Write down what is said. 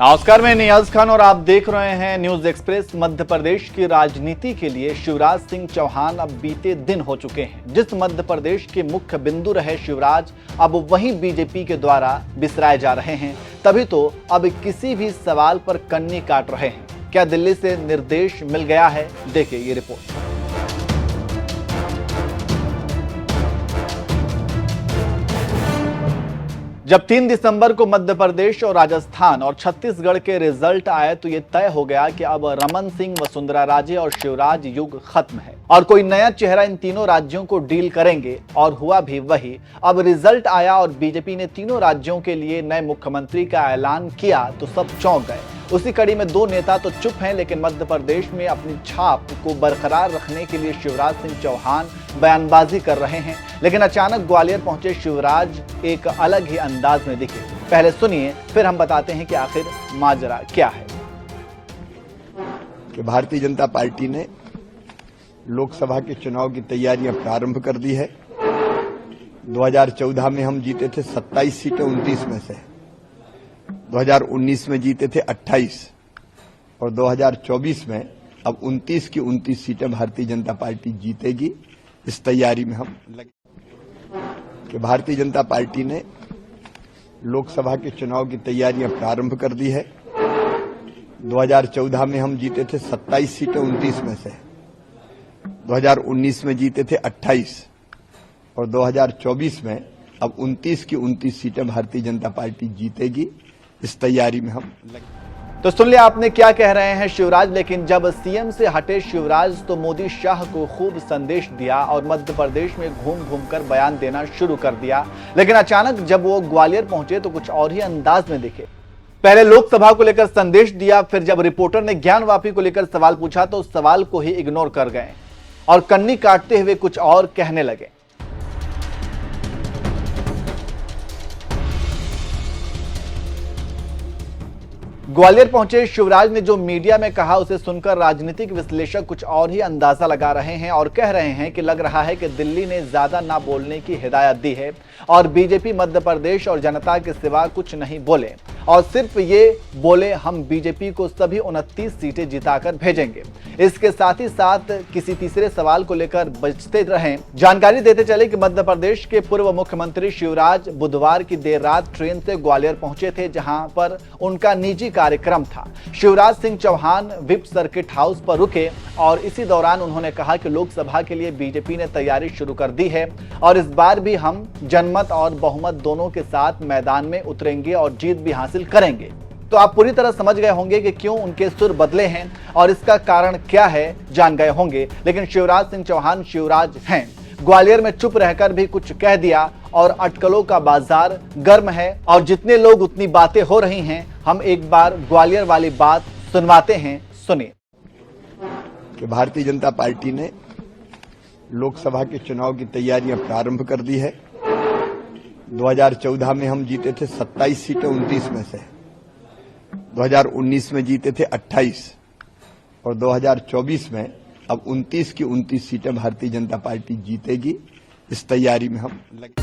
नमस्कार, मैं नियाज खान और आप देख रहे हैं न्यूज एक्सप्रेस। मध्य प्रदेश की राजनीति के लिए शिवराज सिंह चौहान अब बीते दिन हो चुके हैं। जिस मध्य प्रदेश के मुख्य बिंदु रहे शिवराज, अब वहीं बीजेपी के द्वारा बिसराए जा रहे हैं। तभी तो अब किसी भी सवाल पर कन्नी काट रहे हैं। क्या दिल्ली से निर्देश मिल गया है? देखिए ये रिपोर्ट। जब 3 दिसंबर को मध्य प्रदेश और राजस्थान और छत्तीसगढ़ के रिजल्ट आए तो ये तय हो गया कि अब रमन सिंह, वसुंधरा राजे और शिवराज युग खत्म है और कोई नया चेहरा इन तीनों राज्यों को डील करेंगे। और हुआ भी वही। अब रिजल्ट आया और बीजेपी ने तीनों राज्यों के लिए नए मुख्यमंत्री का ऐलान किया तो सब चौंक गए। उसी कड़ी में दो नेता तो चुप हैं, लेकिन मध्य प्रदेश में अपनी छाप को बरकरार रखने के लिए शिवराज सिंह चौहान बयानबाजी कर रहे हैं। लेकिन अचानक ग्वालियर पहुंचे शिवराज एक अलग ही अंदाज में दिखे। पहले सुनिए, फिर हम बताते हैं कि आखिर माजरा क्या है। कि भारतीय जनता पार्टी ने लोकसभा के चुनाव की तैयारियां प्रारंभ कर दी है। 2014 में हम जीते थे 27 सीटें 29 में से। 2019 में जीते थे 28 और 2024 में अब 29 की 29 सीटें भारतीय जनता पार्टी जीतेगी। इस तैयारी में हम लगे कि भारतीय जनता पार्टी ने लोकसभा के चुनाव की तैयारियां प्रारंभ कर दी है। 2014 में हम जीते थे 27 सीटें 29 में से। 2019 में जीते थे 28 और 2024 में अब 29 की 29 सीटें भारतीय जनता पार्टी जीतेगी। इस तैयारी में हम लगे। तो सुन लिया आपने क्या कह रहे हैं शिवराज। लेकिन जब सीएम से हटे शिवराज तो मोदी शाह को खूब संदेश दिया और मध्य प्रदेश में घूम घूम कर बयान देना शुरू कर दिया। लेकिन अचानक जब वो ग्वालियर पहुंचे तो कुछ और ही अंदाज में दिखे। पहले लोकसभा को लेकर संदेश दिया, फिर जब रिपोर्टर ने ज्ञानवापी को लेकर सवाल पूछा तो उस सवाल को ही इग्नोर कर गए और कन्नी काटते हुए कुछ और कहने लगे। ग्वालियर पहुंचे शिवराज ने जो मीडिया में कहा उसे सुनकर राजनीतिक विश्लेषक कुछ और ही अंदाजा लगा रहे हैं और कह रहे हैं कि लग रहा है कि दिल्ली ने ज्यादा ना बोलने की हिदायत दी है और बीजेपी मध्य प्रदेश और जनता के सिवा कुछ नहीं बोले और सिर्फ ये बोले हम बीजेपी को सभी 29 सीटें जिताकर भेजेंगे। इसके साथ ही साथ किसी तीसरे सवाल को लेकर बचते रहें। जानकारी देते चले कि मध्य प्रदेश के पूर्व मुख्यमंत्री शिवराज बुधवार की देर रात ट्रेन से ग्वालियर पहुंचे थे, जहां पर उनका निजी कार्यक्रम था। Shivraj Singh Chouhan VIP circuit house पर रुके और इसी दौरान उन्होंने कहा कि लोकसभा के लिए बीजेपी ने तैयारी शुरू कर दी है और इस बार भी हम जनमत और बहुमत दोनों के साथ मैदान में उतरेंगे और जीत भी हासिल करेंगे। तो आप पूरी तरह समझ गए होंगे कि क्यों उनके सुर बदले हैं और इसका कारण क्या है, जान गए होंगे। लेकिन शिवराज सिंह चौहान शिवराज हैं। ग्वालियर में चुप रहकर भी कुछ कह दिया और अटकलों का बाजार गर्म है और जितने लोग उतनी बातें हो रही हैं। हम एक बार ग्वालियर वाली बात सुनवाते हैं, सुनिए। कि भारतीय जनता पार्टी ने लोकसभा के चुनाव की तैयारियां प्रारंभ कर दी है। 2014 में हम जीते थे 27 सीटें 29 में से। 2019 में जीते थे 28 और 2024 में अब 29 की 29 सीटें भारतीय जनता पार्टी जीतेगी। इस तैयारी में हम लगे।